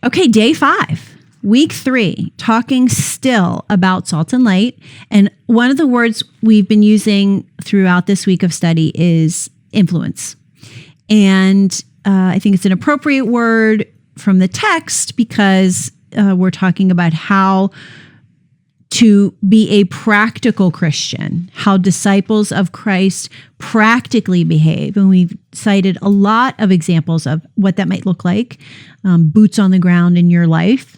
Okay, day 5, week 3, talking still about salt and light. And one of the words we've been using throughout this week of study is influence. And I think it's an appropriate word from the text because we're talking about how to be a practical Christian, how disciples of Christ practically behave. And we've cited a lot of examples of what that might look like, boots on the ground in your life.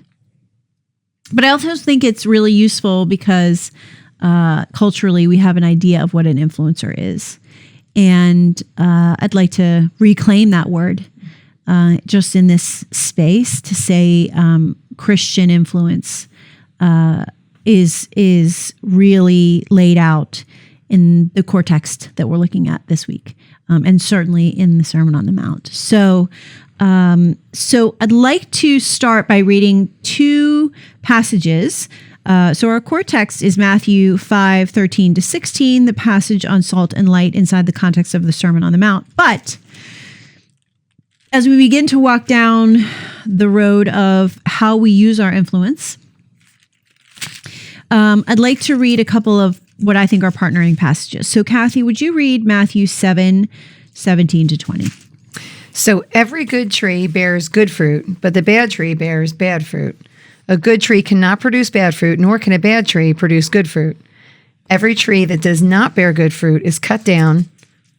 But I also think it's really useful because culturally we have an idea of what an influencer is. And I'd like to reclaim that word just in this space to say Christian influence is really laid out in the core text that we're looking at this week, and certainly in the Sermon on the Mount. So I'd like to start by reading 2 passages. So our core text is Matthew 5:13-16, the passage on salt and light inside the context of the Sermon on the Mount. But as we begin to walk down the road of how we use our influence, I'd like to read a couple of what I think are partnering passages. So Kathy, would you read Matthew 7:17-20? So every good tree bears good fruit, but the bad tree bears bad fruit. A good tree cannot produce bad fruit, nor can a bad tree produce good fruit. Every tree that does not bear good fruit is cut down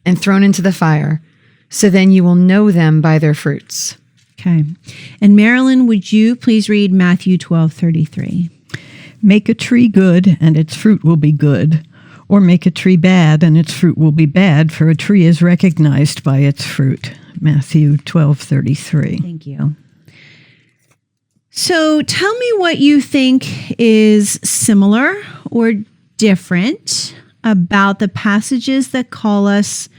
and thrown into the fire. So then you will know them by their fruits. Okay. And Marilyn, would you please read Matthew 12:33? Make a tree good, and its fruit will be good. Or make a tree bad, and its fruit will be bad, for a tree is recognized by its fruit. Matthew 12:33. Thank you. So tell me what you think is similar or different about the passages that call us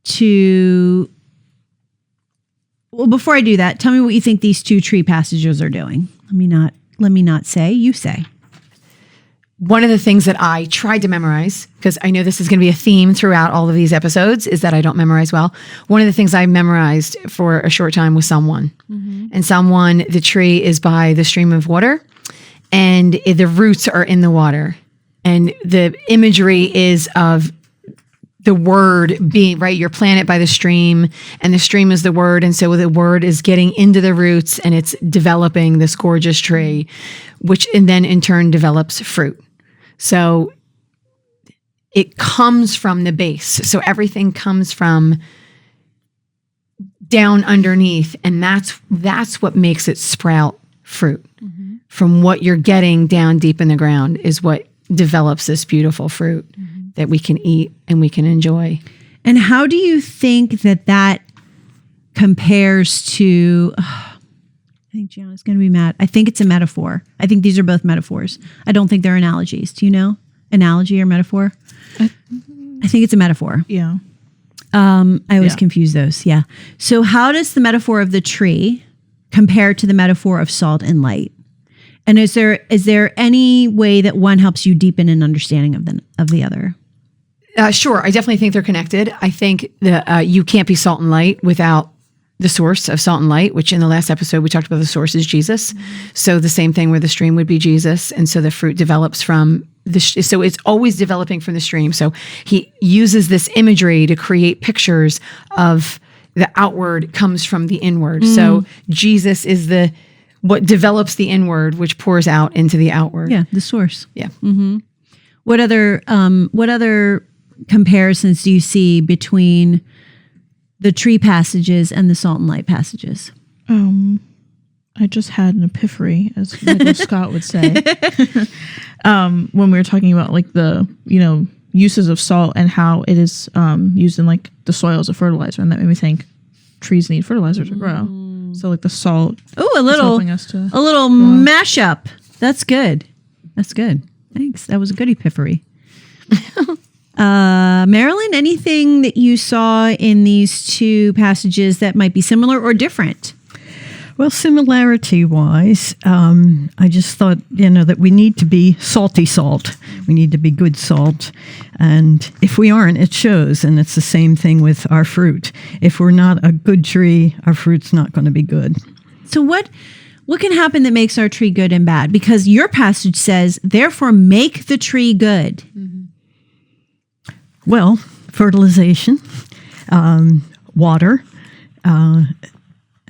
to... Well, before I do that, tell me what you think these 2 tree passages are doing. Let me not say, you say. One of the things that I tried to memorize, because I know this is going to be a theme throughout all of these episodes, is that I don't memorize well. One of the things I memorized for a short time was Psalm 1. Mm-hmm. And Psalm 1, the tree is by the stream of water, and the roots are in the water. And the imagery is of the word being, right, you're planted by the stream, and the stream is the word, and so the word is getting into the roots, and it's developing this gorgeous tree, which and then in turn develops fruit. So it comes from the base. So everything comes from down underneath, and that's what makes it sprout fruit. Mm-hmm. From what you're getting down deep in the ground is what develops this beautiful fruit. Mm-hmm. That we can eat and we can enjoy. And how do you think that compares to, I think Gianna's going to be mad. I think it's a metaphor. I think these are both metaphors. I don't think they're analogies. Do you know? Analogy or metaphor? I think it's a metaphor. Yeah. I always confuse those. Yeah. So how does the metaphor of the tree compare to the metaphor of salt and light? And is there any way that one helps you deepen an understanding of the other? Sure. I definitely think they're connected. I think that you can't be salt and light without the source of salt and light, which in the last episode we talked about the source is Jesus. Mm-hmm. So the same thing where the stream would be Jesus. And so the fruit develops from so it's always developing from the stream. So he uses this imagery to create pictures of the outward comes from the inward. Mm. So Jesus is what develops the inward, which pours out into the outward. Yeah, the source. Yeah. Mm-hmm. What other comparisons do you see between the tree passages and the salt and light passages? I just had an epiphany, as Michael Scott would say, when we were talking about like the uses of salt and how it is used in like the soil as a fertilizer, and that made me think trees need fertilizer to grow. So like the salt. Oh, a little mashup. That's good. That's good. Thanks. That was a good epiphany. Marilyn, anything that you saw in these 2 passages that might be similar or different? Well, similarity-wise, I just thought, that we need to be salty salt. We need to be good salt. And if we aren't, it shows. And it's the same thing with our fruit. If we're not a good tree, our fruit's not going to be good. So what can happen that makes our tree good and bad? Because your passage says, therefore make the tree good. Well, fertilization, water,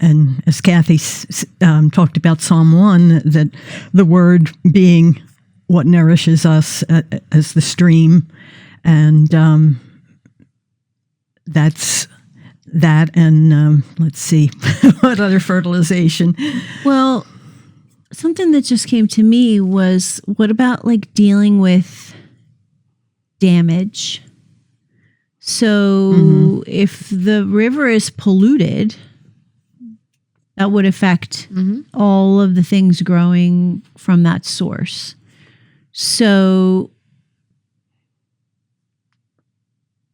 and as Kathy talked about Psalm 1, that the word being what nourishes us as the stream, and that's that. And let's see, what other fertilization? Well, something that just came to me was, what about like dealing with damage? So if the river is polluted, that would affect all of the things growing from that source. So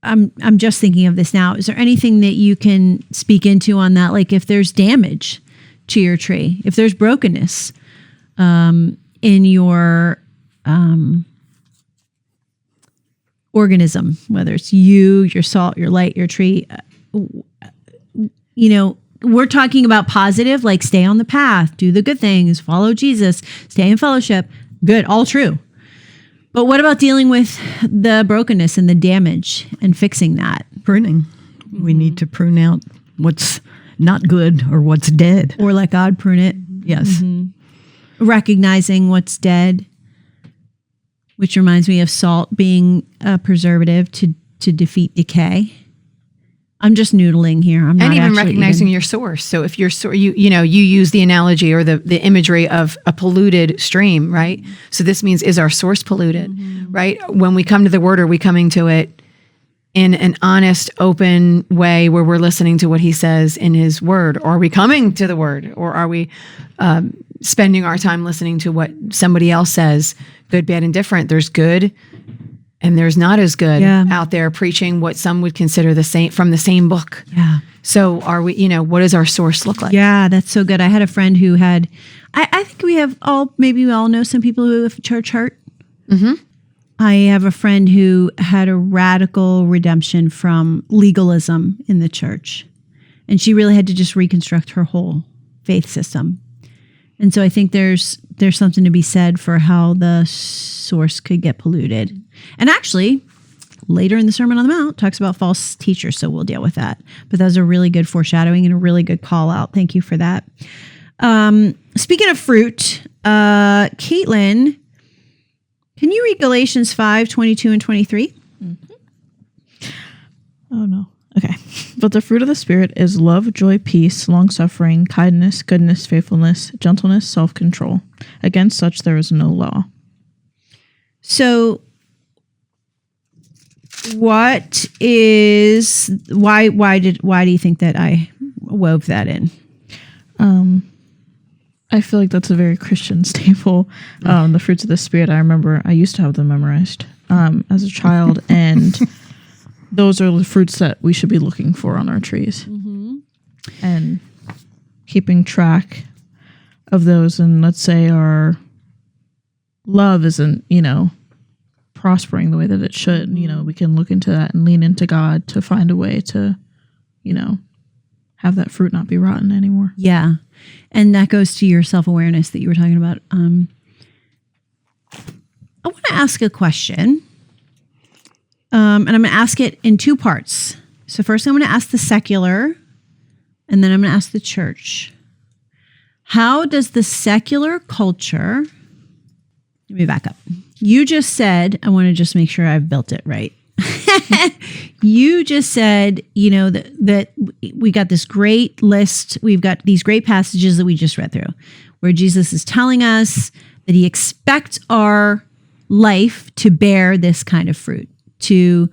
I'm just thinking of this now. Is there anything that you can speak into on that? Like if there's damage to your tree, if there's brokenness in your organism, whether it's you, your salt, your light, your tree, we're talking about positive, like stay on the path, do the good things, follow Jesus, stay in fellowship. Good, all true. But what about dealing with the brokenness and the damage and fixing that? Pruning. We need to prune out what's not good or what's dead. Or let God prune it. Yes. Recognizing what's dead, which reminds me of salt being a preservative to defeat decay. I'm just noodling here. I'm not and even actually recognizing your source. So if your source, you use the analogy or the imagery of a polluted stream, right? So this means, is our source polluted, right? When we come to the word, are we coming to it in an honest, open way where we're listening to what he says in his word? Or are we coming to the word? Or are we spending our time listening to what somebody else says, good, bad, and different? There's good and there's not as good out there preaching what some would consider the same from the same book. Yeah. So are we, what does our source look like? Yeah, that's so good. I had a friend who had, I think we all know some people who have church hurt. I have a friend who had a radical redemption from legalism in the church. And she really had to just reconstruct her whole faith system. And so I think there's something to be said for how the source could get polluted. And actually, later in the Sermon on the Mount, talks about false teachers, so we'll deal with that. But that was a really good foreshadowing and a really good call out. Thank you for that. Speaking of fruit, Caitlin, can you read Galatians 5:22 and 23? Oh, no. Okay. But the fruit of the Spirit is love, joy, peace, long-suffering, kindness, goodness, faithfulness, gentleness, self-control. Against such there is no law. So why do you think that I wove that in? I feel like that's a very Christian staple. The fruits of the Spirit, I remember I used to have them memorized as a child, and those are the fruits that we should be looking for on our trees. And keeping track of those. And let's say our love isn't, prospering the way that it should. We can look into that and lean into God to find a way to, have that fruit not be rotten anymore. Yeah. And that goes to your self-awareness that you were talking about. I want to ask a question. And I'm going to ask it in two parts. So first I'm going to ask the secular, and then I'm going to ask the church. How does the secular culture, let me back up. You just said, I want to just make sure I've built it right. You just said, that we got this great list. We've got these great passages that we just read through where Jesus is telling us that he expects our life to bear this kind of fruit, to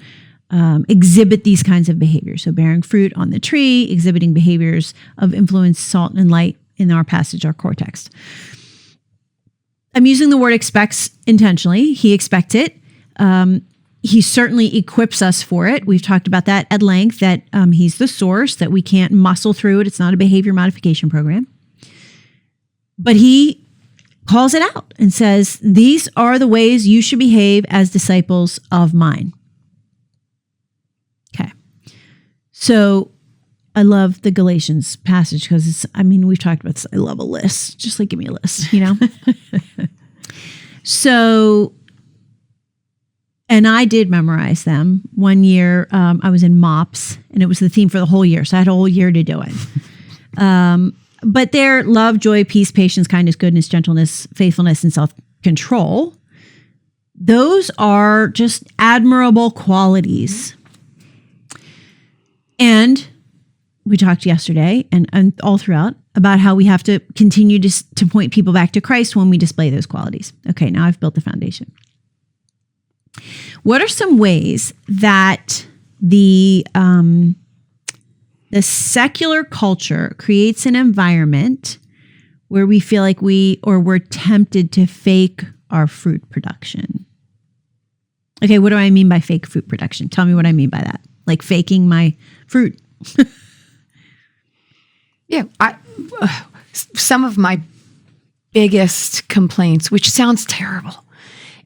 exhibit these kinds of behaviors. So bearing fruit on the tree, exhibiting behaviors of influence, salt, and light in our passage, our core text. I'm using the word expects intentionally. He expects it. He certainly equips us for it. We've talked about that at length, that he's the source, that we can't muscle through it. It's not a behavior modification program. But he calls it out and says, these are the ways you should behave as disciples of mine. Okay. So I love the Galatians passage because we've talked about this. I love a list. Just like, give me a list, So, and I did memorize them. One year I was in MOPS and it was the theme for the whole year. So I had a whole year to do it. But they're love, joy, peace, patience, kindness, goodness, gentleness, faithfulness, and self-control. Those are just admirable qualities. And we talked yesterday and all throughout about how we have to continue to point people back to Christ when we display those qualities. Okay, now I've built the foundation. What are some ways that the secular culture creates an environment where we feel like we're tempted to fake our fruit production? Okay, what do I mean by fake fruit production? Tell me what I mean by that. Like faking my fruit. Yeah, some of my biggest complaints, which sounds terrible,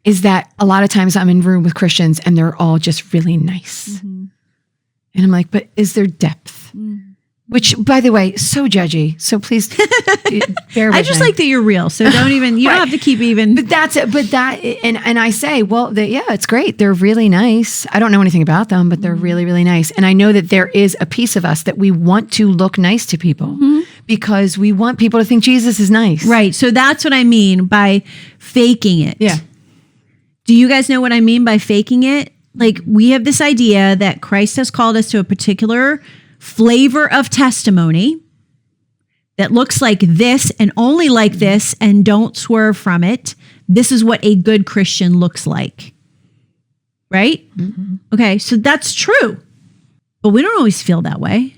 is that a lot of times I'm in room with Christians and they're all just really nice. Mm-hmm. And I'm like, but is there depth? Mm. Which, by the way, so judgy. So please bear with I just me. like that you're real. So don't even, you don't have to keep even. But that's it. But and I say, well, it's great. They're really nice. I don't know anything about them, but they're really, really nice. And I know that there is a piece of us that we want to look nice to people because we want people to think Jesus is nice. Right. So that's what I mean by faking it. Yeah. Do you guys know what I mean by faking it? Like, we have this idea that Christ has called us to a particular flavor of testimony that looks like this and only like this and don't swerve from it. This is what a good Christian looks like. Right? Mm-hmm. Okay, so that's true. But we don't always feel that way.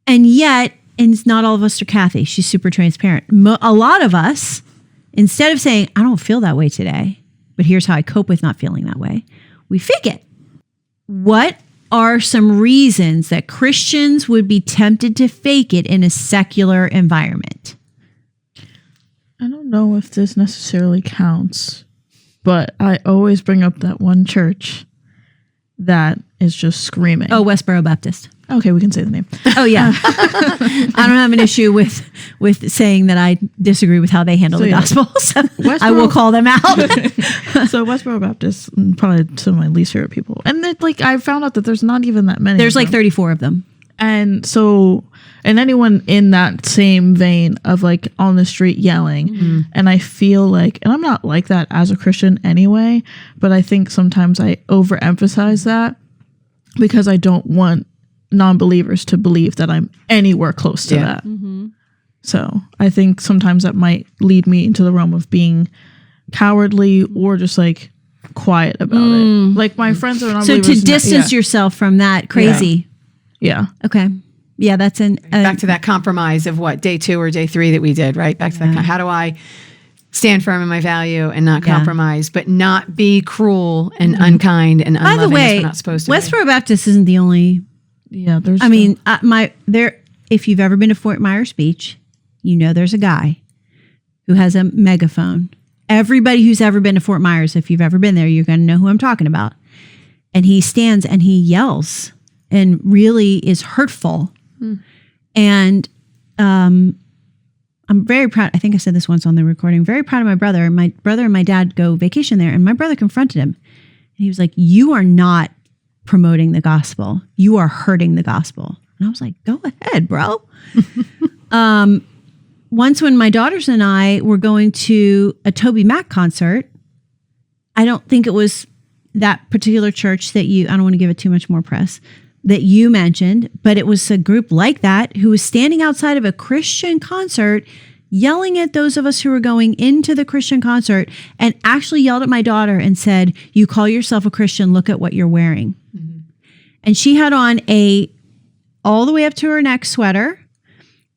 And yet, and it's not all of us are Kathy. She's super transparent. A lot of us, instead of saying, I don't feel that way today, but here's how I cope with not feeling that way, we fake it. What are some reasons that Christians would be tempted to fake it in a secular environment? I don't know if this necessarily counts, but I always bring up that one church that is just screaming. Oh, Westboro Baptist. Okay, we can say the name. Oh, yeah. I don't have an issue with saying that I disagree with how they handle the gospel. So I will call them out. So Westboro Baptist, probably some of my least favorite people. And then, I found out that there's not even that many. There's 34 of them. And so, and anyone in that same vein of on the street yelling. And I feel like, and I'm not like that as a Christian anyway, but I think sometimes I overemphasize that because I don't want non-believers to believe that I'm anywhere close to that. Mm-hmm. So I think sometimes that might lead me into the realm of being cowardly or just quiet about it. My friends are non-believers. So to distance yourself from that crazy. Yeah. Okay. Yeah, that's back to that compromise of day 2 or day 3 that we did, right? Back to that. How do I stand firm in my value and not compromise, but not be cruel and unkind and unloving? By the way, as we're not supposed to Westboro Baptist isn't the only. Yeah, there's. If you've ever been to Fort Myers Beach, there's a guy who has a megaphone. Everybody who's ever been to Fort Myers, if you've ever been there, you're going to know who I'm talking about. And he stands and he yells and really is hurtful. And I'm very proud. I think I said this once on the recording. Very proud of my brother. My brother and my dad go vacation there, and my brother confronted him. And he was like, "You are not promoting the gospel. You are hurting the gospel." And I was like, "Go ahead, bro." Once when my daughters and I were going to a Toby Mac concert, I don't think it was that particular church that I don't want to give it too much more press, that you mentioned, but it was a group like that who was standing outside of a Christian concert yelling at those of us who were going into the Christian concert, and actually yelled at my daughter and said, "You call yourself a Christian, look at what you're wearing." Mm-hmm. And she had on all the way up to her neck sweater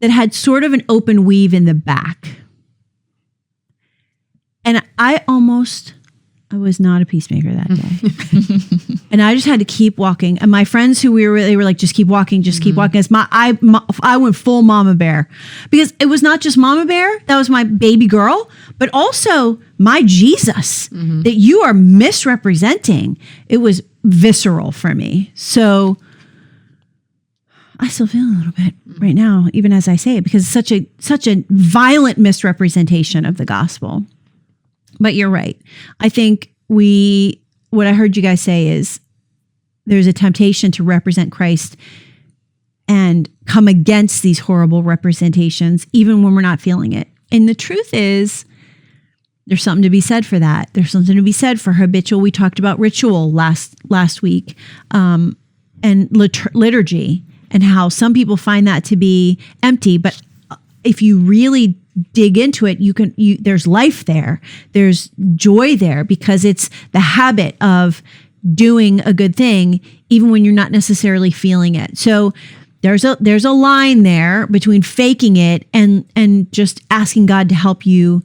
that had sort of an open weave in the back. And I was not a peacemaker that day. And I just had to keep walking. And my friends they were like, just keep walking, just keep walking. I went full mama bear, because it was not just mama bear. That was my baby girl, but also my Jesus that you are misrepresenting. It was visceral for me. So I still feel a little bit right now, even as I say it, because it's such a violent misrepresentation of the gospel. But you're right. I think what I heard you guys say is there's a temptation to represent Christ and come against these horrible representations, even when we're not feeling it. And the truth is, there's something to be said for that. There's something to be said for habitual. We talked about ritual last week, and liturgy, and how some people find that to be empty. But if you really dig into it, there's life there. There's joy there, because it's the habit of doing a good thing, even when you're not necessarily feeling it. So there's a line there between faking it and just asking God to help you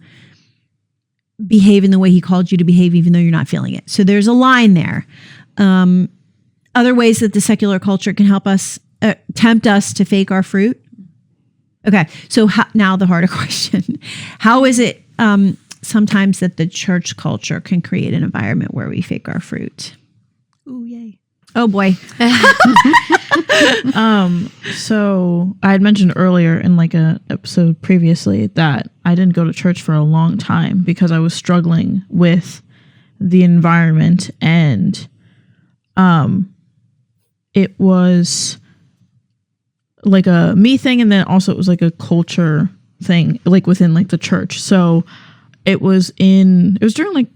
behave in the way he called you to behave, even though you're not feeling it. So there's a line there. Other ways that the secular culture can help us, tempt us to fake our fruit. Okay, so now the harder question. How is it sometimes that the church culture can create an environment where we fake our fruit? Ooh, yay. Oh boy. So I had mentioned earlier in like a episode previously that I didn't go to church for a long time because I was struggling with the environment, and it was like a me thing, and then also it was like a culture thing, like within like the church. So it was during like,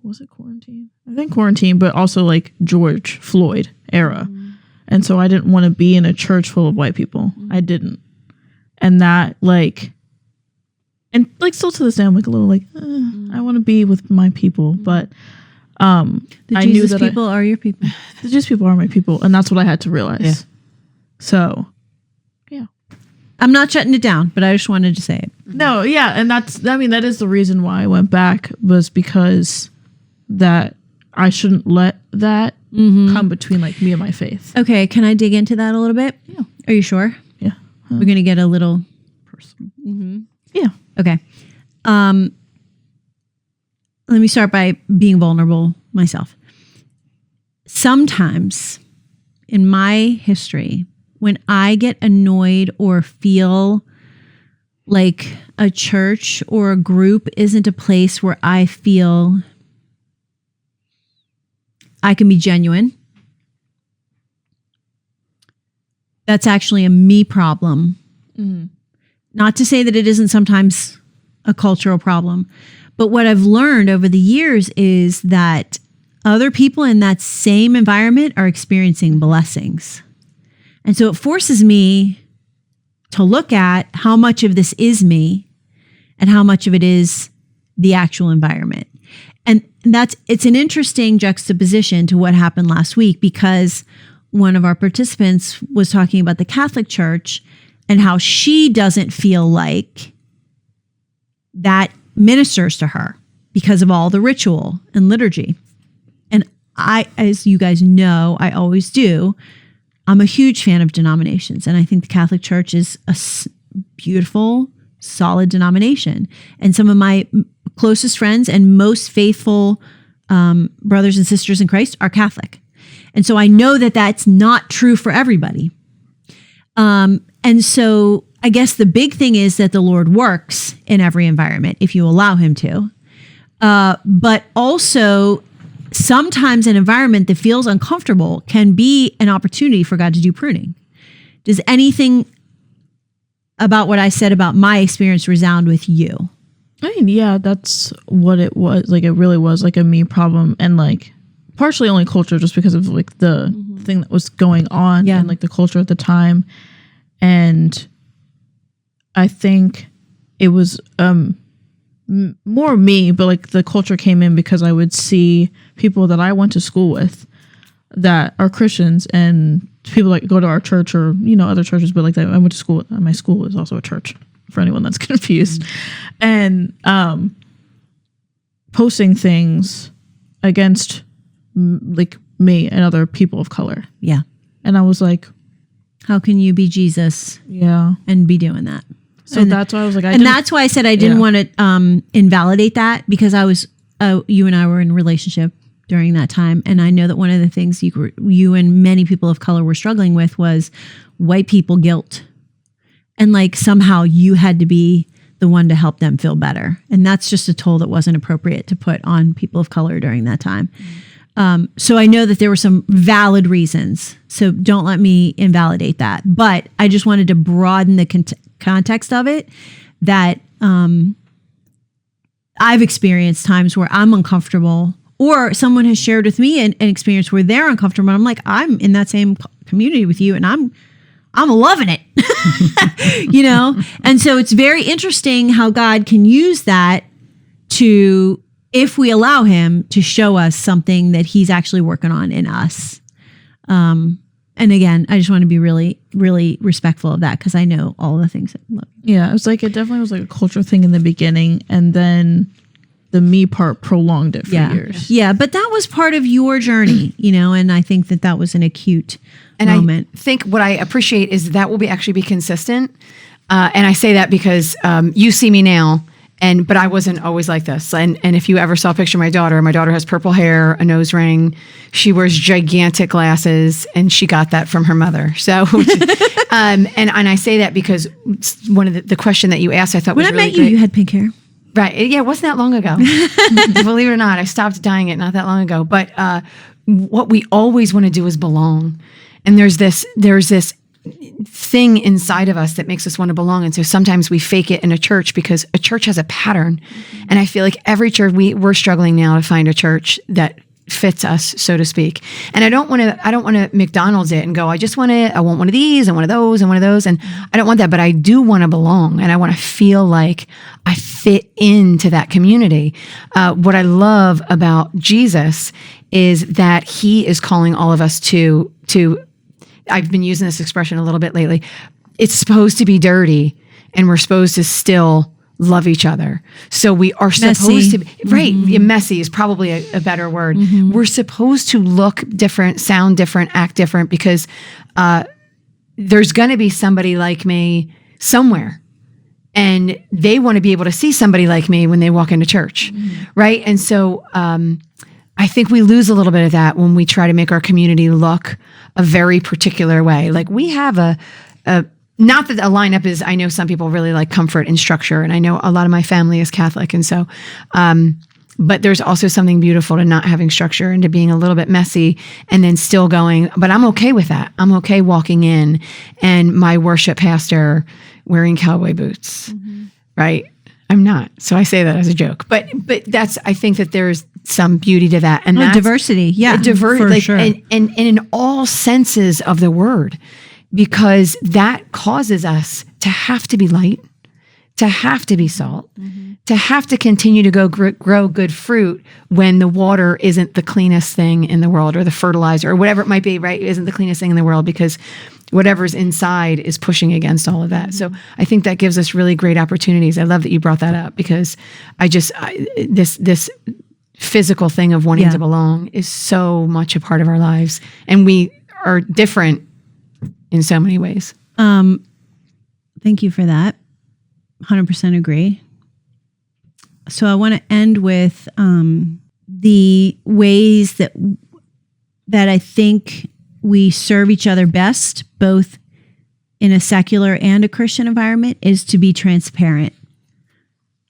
was it quarantine? I think quarantine, but also like George Floyd era. And so I didn't want to be in a church full of white people. I didn't. And that and still to this day, I'm like a little like, I want to be with my people. But The I Jesus knew that people are your people. the Jesus people are my people. And that's what I had to realize. Yeah. So, yeah. I'm not shutting it down, but I just wanted to say it. No, yeah. And that is the reason why I went back, was because that I shouldn't let that come between like me and my faith. Okay, can I dig into that a little bit? Yeah. Are you sure? Yeah. We're going to get a little personal. Yeah. Okay. Let me start by being vulnerable myself. Sometimes in my history, when I get annoyed or feel like a church or a group isn't a place where I feel I can be genuine, that's actually a me problem. Not to say that it isn't sometimes a cultural problem, but what I've learned over the years is that other people in that same environment are experiencing blessings. And so it forces me to look at how much of this is me and how much of it is the actual environment. And it's an interesting juxtaposition to what happened last week, because one of our participants was talking about the Catholic Church and how she doesn't feel like that ministers to her because of all the ritual and liturgy. And I, as you guys know, I always do, I'm a huge fan of denominations. And I think the Catholic Church is a beautiful, solid denomination. And some of my closest friends and most faithful brothers and sisters in Christ are Catholic. And so I know that that's not true for everybody. And so I guess the big thing is that the Lord works in every environment if you allow him to. But also sometimes an environment that feels uncomfortable can be an opportunity for God to do pruning. Does anything about what I said about my experience resound with you? I mean, yeah, that's what it was. Like, it really was like a me problem, and like partially only culture, just because of like the thing that was going on and like the culture at the time. And I think it was more me, but like the culture came in because I would see people that I went to school with that are Christians, and people that go to our church or, you know, other churches, but like I went to school, my school is also a church for anyone that's confused, and posting things against like me and other people of color. Yeah. And I was like, how can you be Jesus and be doing that? So that's why I was like, that's why I said I didn't want to invalidate that, because I was, you and I were in a relationship during that time. And I know that one of the things you and many people of color were struggling with was white people guilt. And like somehow you had to be the one to help them feel better. And that's just a toll that wasn't appropriate to put on people of color during that time. So I know that there were some valid reasons. So don't let me invalidate that. But I just wanted to broaden the context of it, that I've experienced times where I'm uncomfortable, or someone has shared with me an experience where they're uncomfortable. And I'm like, I'm in that same community with you and I'm loving it, you know? And so it's very interesting how God can use that to, if we allow him to show us something that he's actually working on in us. And again, I just want to be really, really respectful of that because I know all the things that look. Yeah, it was like, it definitely was like a cultural thing in the beginning, and then the me part prolonged it for years. Yeah, but that was part of your journey, you know, and I think that was an acute moment. I think what I appreciate is that will actually be consistent. And I say that because you see me now, but I wasn't always like this. And if you ever saw a picture of my daughter has purple hair, a nose ring. She wears gigantic glasses, and she got that from her mother. So, and I say that because one of the question that you asked, I thought was really great. When I met you, you had pink hair. Right. Yeah, it wasn't that long ago. Believe it or not, I stopped dyeing it not that long ago. But what we always want to do is belong. And there's this thing inside of us that makes us want to belong. And so sometimes we fake it in a church because a church has a pattern. And I feel like every church, we're struggling now to find a church that fits us, so to speak. And I don't want to McDonald's it and go, I want one of these and one of those and one of those. And I don't want that, but I do want to belong. And I want to feel like I fit into that community. What I love about Jesus is that he is calling all of us to I've been using this expression a little bit lately. It's supposed to be dirty, and we're supposed to still love each other. So we are supposed to be, right. Messy is probably a better word. We're supposed to look different, sound different, act different, because there's going to be somebody like me somewhere. And they want to be able to see somebody like me when they walk into church. Right. And so, I think we lose a little bit of that when we try to make our community look a very particular way. Like we have not that a lineup is, I know some people really like comfort and structure, and I know a lot of my family is Catholic. And so, but there's also something beautiful to not having structure and to being a little bit messy and then still going, but I'm okay with that. I'm okay walking in and my worship pastor wearing cowboy boots, right? I'm not. So I say that as a joke, but I think that there's some beauty to that. And that's diversity. Yeah. For sure. And in all senses of the word, because that causes us to have to be light, to have to be salt, to have to continue to grow good fruit when the water isn't the cleanest thing in the world, or the fertilizer or whatever it might be, right? Isn't the cleanest thing in the world, because whatever's inside is pushing against all of that. So I think that gives us really great opportunities. I love that you brought that up, because this physical thing of wanting to belong is so much a part of our lives, and we are different in so many ways. Thank you for that. 100% agree. So I want to end with the ways that I think we serve each other best, both in a secular and a Christian environment, is to be transparent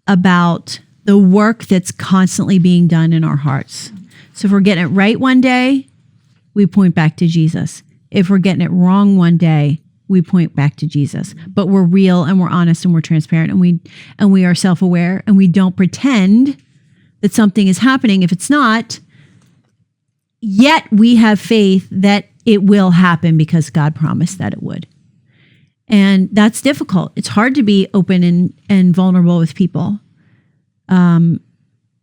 about the work that's constantly being done in our hearts. So if we're getting it right one day, we point back to Jesus. If we're getting it wrong one day, we point back to Jesus. But we're real and we're honest and we're transparent, and we are self-aware, and we don't pretend that something is happening if it's not. Yet we have faith that it will happen because God promised that it would. And that's difficult. It's hard to be open and vulnerable with people in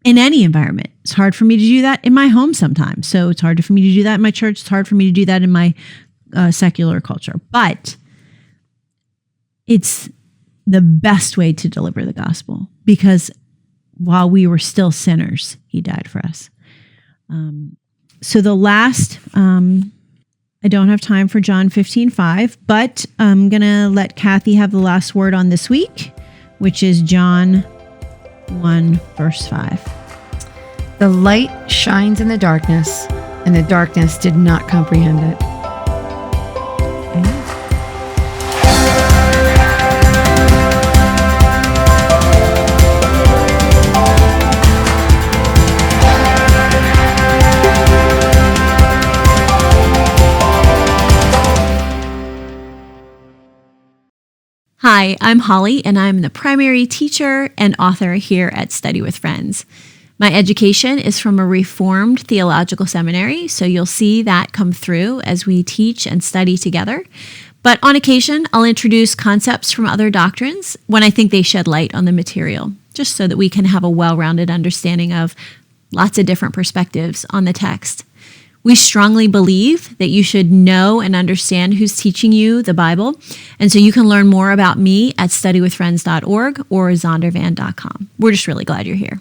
any environment. It's hard for me to do that in my home sometimes. So it's hard for me to do that in my church. It's hard for me to do that in my secular culture. But it's the best way to deliver the gospel, because while we were still sinners, he died for us. So the last, I don't have time for John 15:5, but I'm going to let Kathy have the last word on this week, which is John 1, verse 5. The light shines in the darkness, and the darkness did not comprehend it. Hi, I'm Holly, and I'm the primary teacher and author here at Study with Friends. My education is from a Reformed theological seminary, so you'll see that come through as we teach and study together. But on occasion, I'll introduce concepts from other doctrines when I think they shed light on the material, just so that we can have a well-rounded understanding of lots of different perspectives on the text. We strongly believe that you should know and understand who's teaching you the Bible, and so you can learn more about me at studywithfriends.org or zondervan.com. We're just really glad you're here.